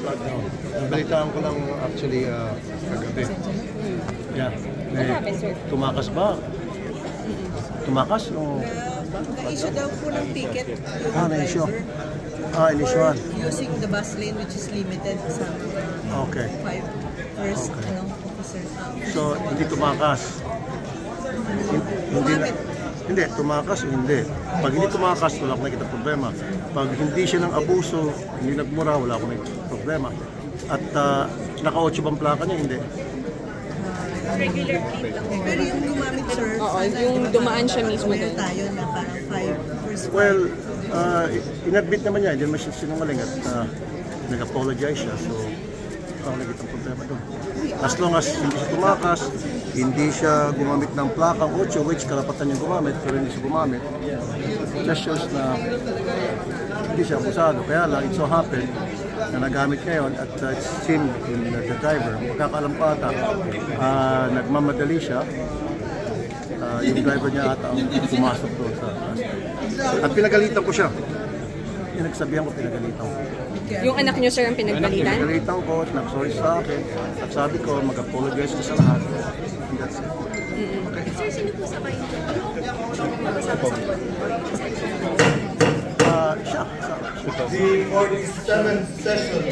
Nabalitaan ko lang actually kagabi. Yeah. What happened, sir? Tumakas ba? Tumakas? O... Na-issue daw po ng ticket yung na-issue. driver Inisyon. for using the bus lane which is limited sa Okay. 5 first officer. So, hindi tumakas. Hindi, tumakas o hindi. Pag hindi tumakas, wala akong nakita problema. Pag hindi siya ng abuso, hindi nagmura, wala akong nakita problema. At naka-8 bang plaka niya? Hindi. Regular plate lang. Pero yung gumamit, sir, Oo, yung dumaan siya mismo aware doon. tayo na parang 5 first Well, in-admit naman niya, hindi naman siya sinungaling at nag-apologize siya. So, wala akong nakita problema doon. As long as hindi siya tumakas, hindi siya gumamit ng plakang 8, which karapatan niya gumamit, pero hindi siya gumamit. Just shows na hindi siya abusado. Kaya lang, it so happened na nagamit ngayon at it's seen in the driver. Magkakaalam pa ata, nagmamadali siya. Yung driver niya ata ang pumasok doon sa at pinagalitan ko siya. Yung nagsabihan ko, pinagalitan ko. Yung anak niyo, sir, ang pinagpalitan? Pinagalitan ko, nag-sorry sa akin. At sabi ko, mag-apologize ko sa lahat. And that's it. Sir, sino po sa kayo? Siya.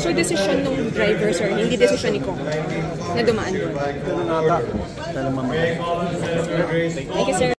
So, decision ng driver, sir, hindi decision ni Kong na dumaan doon. Ganun ata. Kaya naman. Thank you, sir.